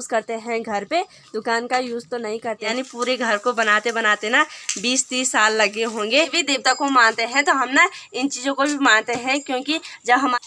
Use करते हैं घर पे, दुकान का यूज़ तो नहीं करते। यानी पूरे घर को बनाते बनाते ना 20-30 साल लगे होंगे। भी देवता को मानते हैं तो हम ना इन चीज़ों को भी मानते हैं, क्योंकि जब हम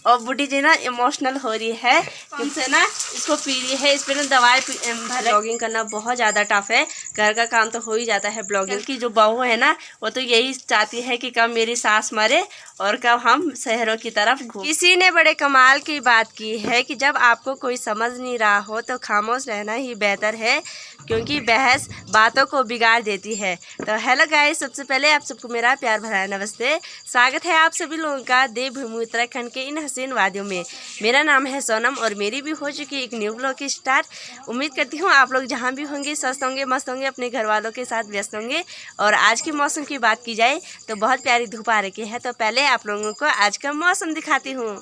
और बुढ़ी जी ना इमोशनल हो रही है, हमसे ना इसको पी रही है, इस पर ना दवाई ब्लॉगिंग करना बहुत ज़्यादा टफ है। घर का काम तो हो ही जाता है, ब्लॉगिंग की जो बहू है ना वो तो यही चाहती है कि कब मेरी सास मरे और कब हम शहरों की तरफ घूम। किसी ने बड़े कमाल की बात की है कि जब आपको कोई समझ नहीं रहा हो तो खामोश रहना ही बेहतर है, क्योंकि बहस बातों को बिगाड़ देती है। तो हेलो गाइस, सबसे पहले आप सबको मेरा प्यार भरा नमस्ते। स्वागत है आप सभी लोगों का देवभूमि उत्तराखंड के इन हसीन वादियों में। मेरा नाम है सोनम और मेरी भी हो चुकी एक न्यू ब्लॉग की स्टार्ट। उम्मीद करती हूँ आप लोग जहाँ भी होंगे स्वस्थ होंगे, मस्त होंगे, अपने घर वालों के साथ व्यस्त होंगे। और आज के मौसम की बात की जाए तो बहुत प्यारी धूप आ रखी है। तो पहले आप लोगों को आज का मौसम दिखाती हूँ।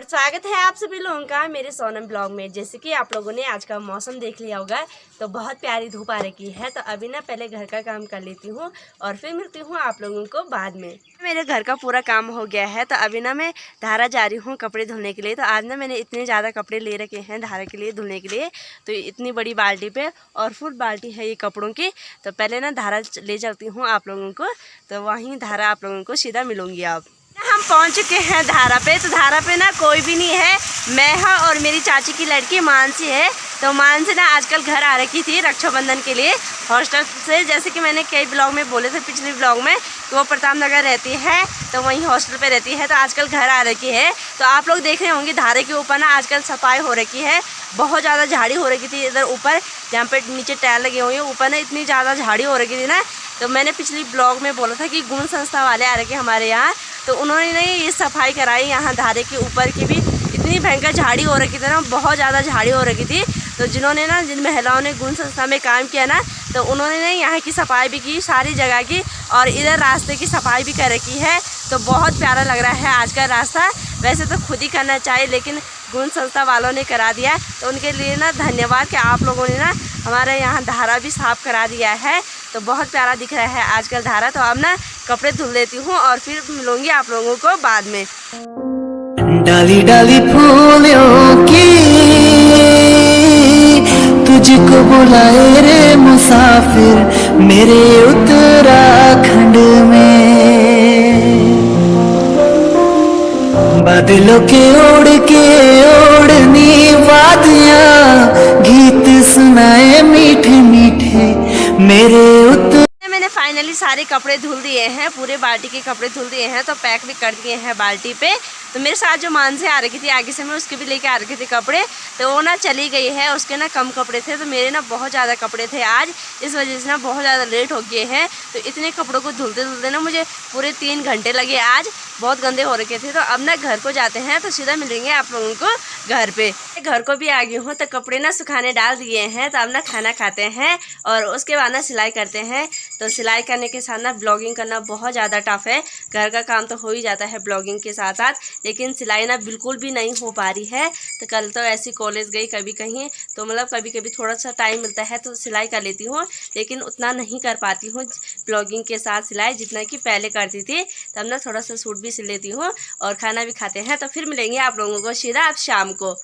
स्वागत है आप सभी लोगों का मेरे सोनम ब्लॉग में। जैसे कि आप लोगों ने आज का मौसम देख लिया होगा, तो बहुत प्यारी धूप आ रखी है। तो अभी ना पहले घर का काम कर लेती हूँ और फिर मिलती हूँ आप लोगों को बाद में। मेरे घर का पूरा काम हो गया है, तो अभी ना मैं धारा जा रही हूँ कपड़े धुलने के लिए। तो आज ना मैंने इतने ज़्यादा कपड़े ले रखे हैं धारा के लिए धुलने के लिए, तो इतनी बड़ी बाल्टी पे और फुल बाल्टी है ये कपड़ों की। तो पहले ना धारा ले चलती हूँ आप लोगों को, तो वहीं धारा आप लोगों को सीधा मिलूँगी। अब हम पहुंच चुके हैं धारा पे। तो धारा पे ना कोई भी नहीं है, मैं है और मेरी चाची की लड़की मानसी है। तो मानसी ना आजकल घर आ रखी थी रक्षाबंधन के लिए हॉस्टल से। जैसे कि मैंने कई ब्लॉग में बोले थे पिछले ब्लॉग में कि वो प्रताप नगर रहती है, तो वहीं हॉस्टल पे रहती है। तो आजकल घर आ रखी है। तो आप लोग देख रहे होंगे धारे के ऊपर ना आजकल सफाई हो रखी है। बहुत ज़्यादा झाड़ी हो रखी थी इधर ऊपर, जहाँ पे नीचे टायर लगे हुए हैं ऊपर ना इतनी ज़्यादा झाड़ी हो रखी थी ना। तो मैंने पिछली ब्लॉग में बोला था कि गुण संस्था वाले आ रखे हमारे यहाँ, तो उन्होंने नहीं ये सफाई कराई यहाँ धारे के ऊपर की भी। इतनी भयंकर झाड़ी हो रखी थी ना, बहुत ज़्यादा झाड़ी हो रखी थी। तो जिन्होंने ना जिन महिलाओं ने गुण संस्था में काम किया ना, तो उन्होंने ना यहाँ की सफाई भी की सारी जगह की, और इधर रास्ते की सफाई भी कर रखी है। तो बहुत प्यारा लग रहा है आज का रास्ता। वैसे तो खुद ही करना चाहिए, लेकिन गुण संस्था वालों ने करा दिया, तो उनके लिए ना धन्यवाद कि आप लोगों ने ना हमारे यहाँ धारा भी साफ करा दिया है। तो बहुत प्यारा दिख रहा है आजकल धारा। तो अब ना कपड़े धुल लेती हूँ और फिर मिलूंगी आप लोगों को बाद में। डाली डाली फूलों की तुझको बुलाए रे मुसाफिर मेरे उत्तराखंड में। बादलों के ओढ़नी वादियाँ गीत सुनाए मीठे मीठे मेरे मैंने फाइनली सारे कपड़े धुल दिए हैं, पूरे बाल्टी के कपड़े धुल दिए हैं। तो पैक भी कर दिए हैं बाल्टी पे। तो मेरे साथ जो मानसी आ रखी थी आगे से, मैं उसके भी लेके आ रखी थी कपड़े, तो वो ना चली गई है। उसके ना कम कपड़े थे, तो मेरे ना बहुत ज़्यादा कपड़े थे आज, इस वजह से ना बहुत ज़्यादा लेट हो गए हैं। तो इतने कपड़ों को धुलते धुलते ना मुझे पूरे 3 घंटे लगे आज, बहुत गंदे हो रखे थे। तो अब ना घर को जाते हैं, तो सीधा मिलेंगे आप लोगों को घर पे। घर को भी आ गई हूँ, तो कपड़े ना सुखाने डाल दिए हैं। तो अब ना खाना खाते हैं और उसके बाद ना सिलाई करते हैं। तो सिलाई करने के साथ ना ब्लॉगिंग करना बहुत ज़्यादा टफ है। घर का काम तो हो ही जाता है ब्लॉगिंग के साथ साथ, लेकिन सिलाई ना बिल्कुल भी नहीं हो पा रही है। तो कल तो ऐसी कॉलेज गई कभी कहीं, तो मतलब कभी कभी थोड़ा सा टाइम मिलता है तो सिलाई कर लेती हूँ, लेकिन उतना नहीं कर पाती हूँ ब्लॉगिंग के साथ सिलाई जितना कि पहले करती थी। तब ना थोड़ा सा सूट भी सिल लेती हूँ और खाना भी खाते हैं। तो फिर मिलेंगे आप लोगों को सीधा अब शाम को।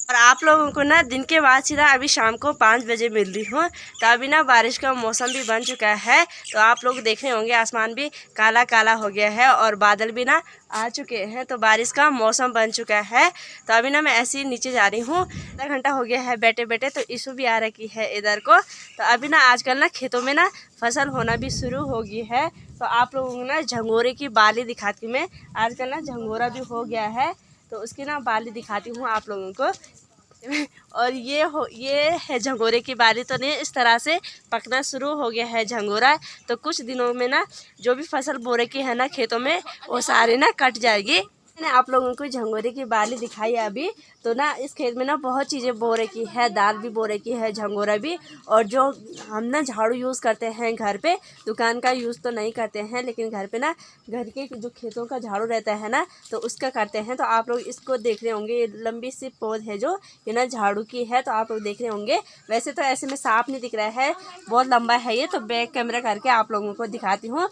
और आप लोगों को ना दिन के बाद सीधा अभी शाम को 5 बजे मिल रही हूँ। तो अभी ना बारिश का मौसम भी बन चुका है। तो आप लोग देख रहे होंगे आसमान भी काला काला हो गया है और बादल भी ना आ चुके हैं। तो बारिश का मौसम बन चुका है। तो अभी ना मैं ऐसे ही नीचे जा रही हूँ। आधा घंटा हो गया है बैठे बैठे। तो इशू भी आ रखी है इधर को। तो अभी ना आजकल ना खेतों में ना फसल होना भी शुरू हो गई है। तो आप लोगों को ना झंगोरे की बाली दिखाती हूँ मैं। आजकल ना झंगोरा भी हो गया है, तो उसकी ना बाली दिखाती हूँ आप लोगों को। और ये है झंगोरे की बाली। तो नहीं इस तरह से पकना शुरू हो गया है झंगोरा। तो कुछ दिनों में ना जो भी फसल बो रखी है ना खेतों में, वो सारे ना कट जाएगी। मैंने आप लोगों को झंगोरे की बाली दिखाई है अभी। तो ना इस खेत में ना बहुत चीज़ें बो रखी है, दाल भी बो रखी है, झंगोरा भी। और जो हम ना झाड़ू यूज़ करते हैं घर पे, दुकान का यूज़ तो नहीं करते हैं, लेकिन घर पे ना घर के जो खेतों का झाड़ू रहता है ना, तो उसका करते हैं। तो आप लोग इसको देख रहे होंगे, ये लंबी सी पौध है जो ये ना झाड़ू की है, तो आप लोग देख रहे होंगे। वैसे तो ऐसे में साफ नहीं दिख रहा है, बहुत लंबा है ये। तो बैक कैमरा करके आप लोगों को दिखाती हूँ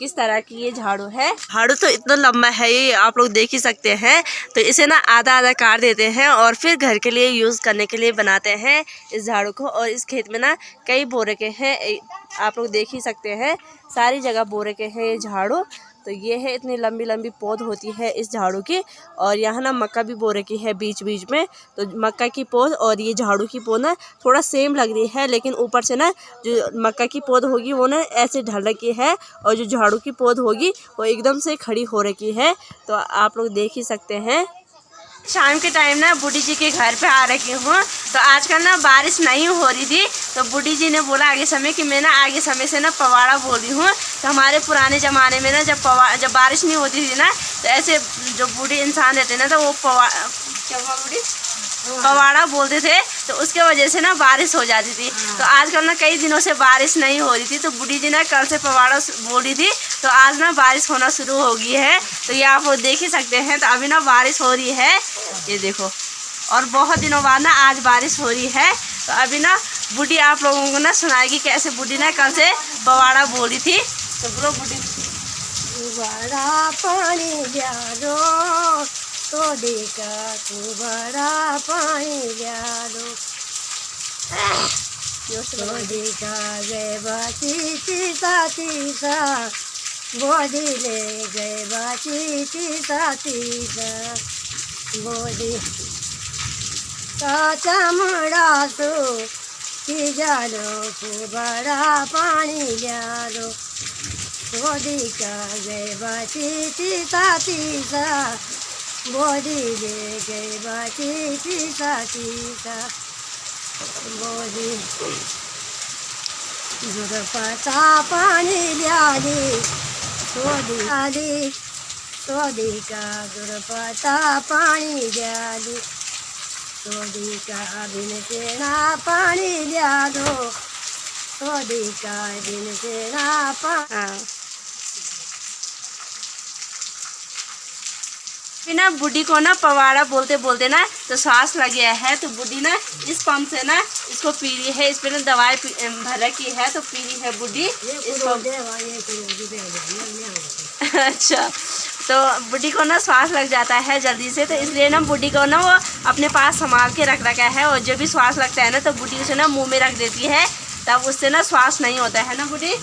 किस तरह की ये झाड़ू है। झाड़ू तो इतना लंबा है ये, आप लोग देख ही सकते हैं। तो इसे ना आधा आधा काट देते हैं और फिर घर के लिए यूज़ करने के लिए बनाते हैं इस झाड़ू को। और इस खेत में ना कई बो रखे हैं, आप लोग देख ही सकते हैं, सारी जगह बो रखे हैं ये झाड़ू। तो ये है, इतनी लंबी लंबी पौध होती है इस झाड़ू की। और यहाँ ना मक्का भी बो रखी है बीच बीच में। तो मक्का की पौध और ये झाड़ू की पौध ना थोड़ा सेम लग रही है, लेकिन ऊपर से ना जो मक्का की पौध होगी वो ना ऐसे ढल रखी है, और जो झाड़ू की पौध होगी वो एकदम से खड़ी हो रखी है। तो आप लोग देख ही सकते हैं। शाम के टाइम ना बूढ़ी जी के घर पे आ रखी हूँ। तो आजकल ना बारिश नहीं हो रही थी, तो बूढ़ी जी ने बोला आगे समय कि मैं ना आगे समय से ना पवाड़ा बोल रही हूँ। तो हमारे पुराने ज़माने में ना जब बारिश नहीं होती थी ना, तो ऐसे जो बूढ़े इंसान रहते ना, तो वो पवाड़ा बोलते थे। तो उसके वजह से ना बारिश हो जाती थी। तो आजकल ना कई दिनों से बारिश नहीं हो रही थी, तो बूढ़ी जी ना कल से पवाड़ा बोली थी। तो आज ना बारिश होना शुरू हो गई है। तो ये आप देख ही सकते हैं। तो अभी ना बारिश हो रही है, ये देखो। और बहुत दिनों बाद ना आज बारिश हो रही है। तो अभी ना बूढ़ी आप लोगों को ना सुनाएगी कैसे बूढ़ी ना कल से पवाड़ा बोली थी। तो बोलो बूढ़ी। बड़ा पानी डालो तो देखा तू बड़ा पानी डालो तो देखा गए बाची तीसा बोली ले गए बाची तीसा बोली का चमड़ा तो की जालो तू बड़ा पानी डालो बोली का गए बाची तीसा बोली ले गए बाची तीसा बोली जुरपता पानी ल्याली सोदी का जुरपता पानी ल्याली सोदी का बिन सेना पानी लिया दो सोदी का बिन सेना पानी। ना बूढ़ी को ना पवाड़ा बोलते बोलते ना तो सांस लग गया है। तो बूढ़ी ना इस पंप से ना इसको पी रही है, इस पे ना दवाई भर रखी है, तो पी रही है बूढ़ी इसको। अच्छा, तो बूढ़ी को ना श्वास लग जाता है जल्दी से, तो इसलिए ना बूढ़ी को ना वो अपने पास संभाल के रख रखा है। और जब भी श्वास लगता है ना, तो बूढ़ी उसे ना मुंह में रख देती है, तब उससे ना श्वास नहीं होता है ना बूढ़ी।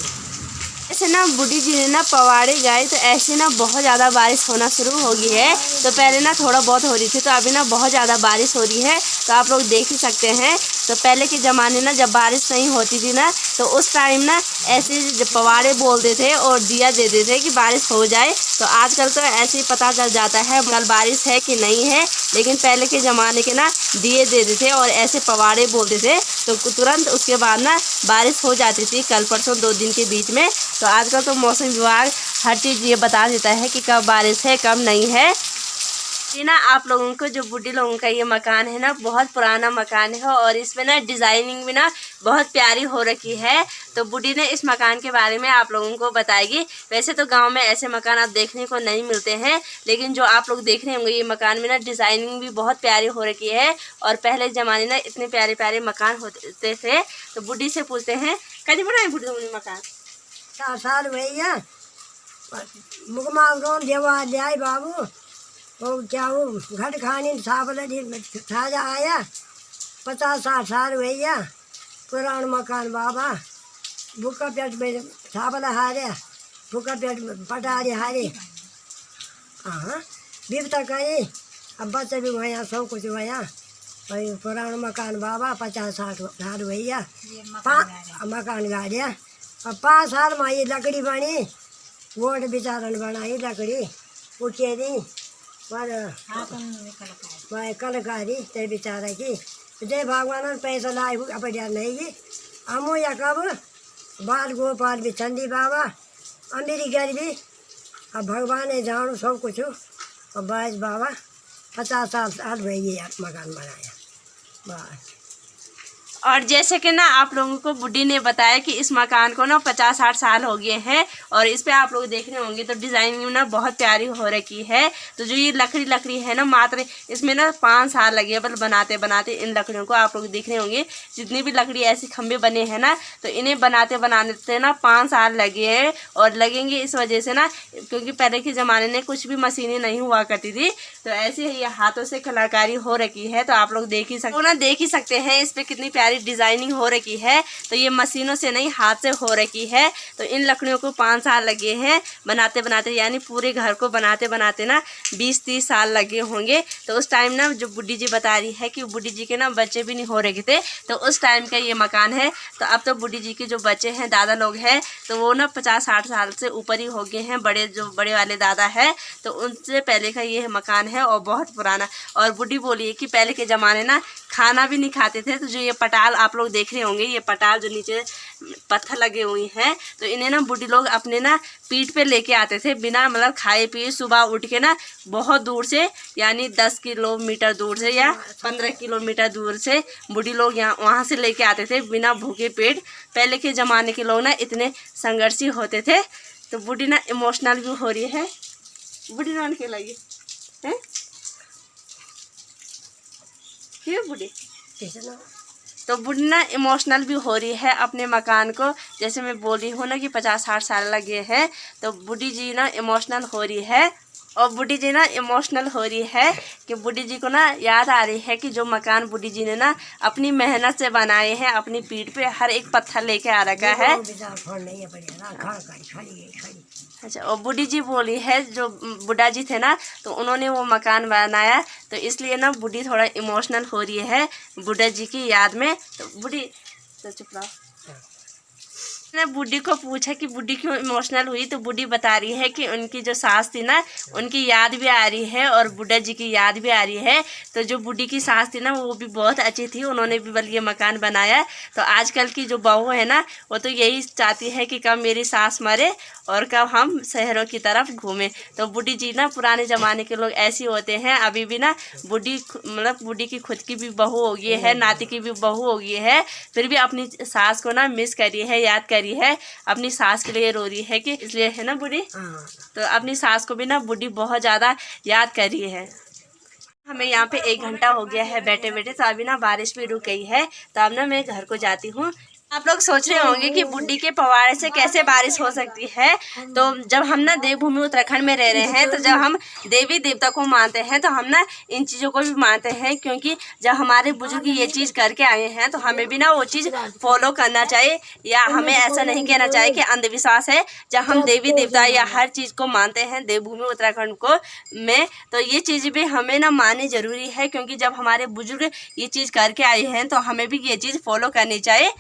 ऐसे ना बूढ़ी जी ने ना पवाड़े गाए, तो ऐसे ना बहुत ज़्यादा बारिश होना शुरू हो गई है। तो पहले ना थोड़ा बहुत हो रही थी, तो अभी ना बहुत ज़्यादा बारिश हो रही है। तो आप लोग देख ही सकते हैं। तो पहले के ज़माने ना जब बारिश नहीं होती थी ना, तो उस टाइम ना ऐसे पवाड़े बोलते थे और दिया देते थे कि बारिश हो जाए। तो आजकल तो ऐसे ही पता चल जाता है कल बारिश है कि नहीं है, लेकिन पहले के ज़माने के ना दिए देते थे और ऐसे पवाड़े बोलते थे, तो तुरंत उसके बाद ना बारिश हो जाती थी, कल परसों 2 दिन के बीच में। तो आजकल तो मौसम विभाग हर चीज़ ये बता देता है कि कब बारिश है कब नहीं है। ये ना आप लोगों को जो बूढ़े लोगों का ये मकान है ना, बहुत पुराना मकान है और इसमें ना डिज़ाइनिंग भी ना बहुत प्यारी हो रखी है। तो बूढ़ी ने इस मकान के बारे में आप लोगों को बताएगी। वैसे तो गांव में ऐसे मकान आप देखने को नहीं मिलते हैं, लेकिन जो आप लोग देख रहे होंगे ये मकान में ना डिज़ाइनिंग भी बहुत प्यारी हो रखी है। और पहले ज़माने ना इतने प्यारे प्यारे मकान होते थे। तो बूढ़ी से पूछते हैं, कभी बनाए बूढ़ी तुमने मकान? 4 साल भैया मुकमा रोन देवा जाए बाबू वो क्या वो घट खानी साबल ताजा आया 50-60 साल भैया पुराना मकान बाबा भूखा पेट में साबल हारे भूखा पेट पटारे हारे। हाँ बीबता कहीं अब बच्चे भी भैया सब कुछ भैया वही पुराना मकान बाबा 50-60 साल भैया मकान गाड़िया। अब 5 साल में ये लकड़ी बनी गोड बेचारन बनाई लकड़ी उठेरी पर कलकारी ते बेचारा की जय भगवान पैसा लाए अपने नहीं की अमो या कब बाल गोपाल भी चंदी बाबा अमीरी गरीबी अब भगवान ने जानो सब कुछ और 22 बाबा 50 साल भैया यार मकान बनाया बस। और जैसे कि ना आप लोगों को बुड्ढी ने बताया कि इस मकान को ना 50-60 साल हो गए हैं और इस पे आप लोग देख रहे होंगे तो डिज़ाइनिंग ना बहुत प्यारी हो रखी है। तो जो ये लकड़ी है ना मात्र इसमें ना 5 साल लगे बल बनाते बनाते। इन लकड़ियों को आप लोग देख रहे होंगे जितनी भी लकड़ी ऐसे खंभे बने हैं ना तो इन्हें बनाते ना 5 साल लगे हैं और लगेंगे इस वजह से ना क्योंकि पहले के ज़माने में कुछ भी मशीनें नहीं हुआ करती थी। तो ऐसे ही ये हाथों से कलाकारी हो रखी है। तो आप लोग देख ही सकते हैं इस पर कितनी प्यारी डिजाइनिंग हो रखी है। तो ये मशीनों से नहीं हाथ से हो रखी है। तो इन लकड़ियों को 5 साल लगे हैं बनाते बनाते, यानी पूरे घर को बनाते बनाते ना 20-30 साल लगे होंगे। तो उस टाइम ना जो बुड्ढी जी बता रही है कि बुड्ढी जी के ना बच्चे भी नहीं हो रखे थे तो उस टाइम का ये मकान है। तो अब तो बुड्ढी जी के जो बच्चे हैं दादा लोग हैं तो वो ना 50-60 साल से ऊपर ही हो गए हैं। जो बड़े वाले दादा है तो उनसे पहले का ये मकान है और बहुत पुराना। और बुड्ढी बोली है कि पहले के ज़माने ना खाना भी नहीं खाते थे। तो जो ये पटाल आप लोग देख रहे होंगे, ये पटाल जो नीचे पत्थर लगे हुए हैं तो इन्हें ना बुड्ढी लोग अपने ना पीठ पे लेके आते थे बिना मतलब खाए पिए। सुबह उठ के ना बहुत दूर से यानी 10 किलोमीटर दूर से या 15 किलोमीटर दूर से बुड्ढी लोग वहाँ से लेके आते थे बिना भूखे पेट। पहले के ज़माने के लोग ना इतने संघर्षी होते थे। तो बुड्ढी ना इमोशनल भी हो रही है। बुड्ढी रोने के लगी है क्यों बुड्ढी? तो बुड्ढी ना इमोशनल भी हो रही है अपने मकान को। जैसे मैं बोल रही हूँ ना कि 50-60 साल लगे हैं तो बुड्ढी जी ना इमोशनल हो रही है। और बुड्ढी जी ना इमोशनल हो रही है कि बुड्ढी जी को ना याद आ रही है कि जो मकान बुड्ढी जी ने ना अपनी मेहनत से बनाए हैं, अपनी पीठ पे हर एक पत्थर लेके आ रखा है। अच्छा, और बुड्ढी जी बोली है जो बुड्ढा जी थे ना तो उन्होंने वो मकान बनाया तो इसलिए ना बुड्ढी थोड़ा इमोशनल हो रही है बुड्ढा जी की याद में। तो बुड्ढी तो चुप रहो। ने बुड्ढी को पूछा कि बुड्ढी क्यों इमोशनल हुई तो बुड्ढी बता रही है कि उनकी जो सास थी ना उनकी याद भी आ रही है और बुड्ढा जी की याद भी आ रही है। तो जो बुड्ढी की सास थी ना वो भी बहुत अच्छी थी, उन्होंने भी बल ये मकान बनाया। तो आजकल की जो बहू है ना वो तो यही चाहती है कि कब मेरी सास मरे और कब हम शहरों की तरफ घूमें। तो बुड्ढी जी ना पुराने ज़माने के लोग ऐसे होते हैं। अभी भी ना बुड्ढी मतलब बुड्ढी की खुद की भी बहू हो गई है, नाती की भी बहू हो गई है, फिर भी अपनी सास को ना मिस करी है, याद करी है, अपनी सास के लिए रो रही है कि इसलिए है ना बुड्ढी। तो अपनी सास को भी ना बुड्ढी बहुत ज़्यादा याद कर रही है। हमें यहाँ पे 1 घंटा हो गया है बैठे बैठे तो अभी ना बारिश भी रुक गई है। तो अब ना मैं घर को जाती हूँ। आप लोग सोच रहे होंगे कि बुड्ढी के पवाड़े से कैसे बारिश हो सकती है। तो जब हम ना देवभूमि उत्तराखंड में रह रहे हैं तो जब हम देवी देवता को मानते हैं तो हम ना इन चीज़ों को भी मानते हैं क्योंकि जब हमारे बुजुर्ग ये चीज़ करके आए हैं तो हमें भी ना वो चीज़ फॉलो करना चाहिए। या हमें ऐसा नहीं कहना चाहिए कि अंधविश्वास है। जब हम देवी देवता या हर चीज़ को मानते हैं देवभूमि उत्तराखंड को में तो ये चीज़ भी हमें ना माननी ज़रूरी है क्योंकि जब हमारे बुजुर्ग ये चीज़ करके आए हैं तो हमें भी ये चीज़ फॉलो करनी चाहिए।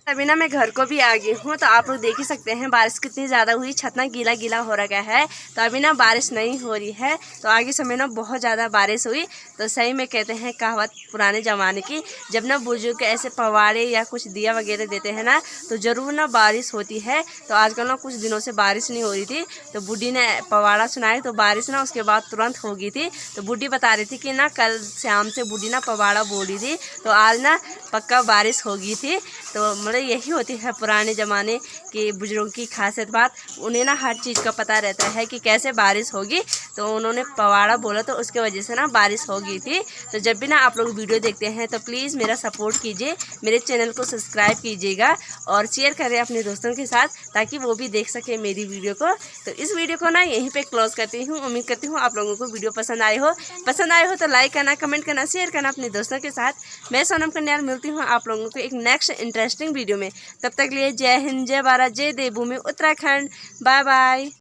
अभी ना मैं घर को भी आ गई हूँ। तो आप लोग देख ही सकते हैं बारिश कितनी ज़्यादा हुई, छत ना गीला गीला हो रखा है। तो अभी ना बारिश नहीं हो रही है तो आगे समय ना बहुत ज़्यादा बारिश हुई। तो सही में कहते हैं कहावत पुराने ज़माने की, जब ना बुजुर्ग ऐसे पवाड़े या कुछ दिया वगैरह देते हैं ना तो ज़रूर ना बारिश होती है। तो आजकल ना कुछ दिनों से बारिश नहीं हो रही थी तो बुड्ढी ने पवाड़ा सुनाई तो बारिश ना उसके बाद तुरंत हो गई थी। तो बुड्ढी बता रही थी कि ना कल शाम से बुड्ढी ना पवाड़ा बोल रही थी तो आज ना पक्का बारिश हो गई थी। तो मतलब यही होती है पुराने ज़माने के बुजुर्गों की खासियत बात, उन्हें ना हर चीज़ का पता रहता है कि कैसे बारिश होगी। तो उन्होंने पवाड़ा बोला तो उसके वजह से ना बारिश हो गई थी। तो जब भी ना आप लोग वीडियो देखते हैं तो प्लीज़ मेरा सपोर्ट कीजिए, मेरे चैनल को सब्सक्राइब कीजिएगा और शेयर करें अपने दोस्तों के साथ ताकि वो भी देख सके मेरी वीडियो को। तो इस वीडियो को ना यहीं पे क्लोज करती हूँ। उम्मीद करती हूँ आप लोगों को वीडियो पसंद आए हो तो लाइक करना, कमेंट करना, शेयर करना अपने दोस्तों के साथ। मैं सोनम कन्याल मिलती हूँ आप लोगों को एक नेक्स्ट इंटरेस्टिंग वीडियो में। तब तक लिए जय हिंद, जय भारत, जय देवभूमि उत्तराखंड। Bye bye.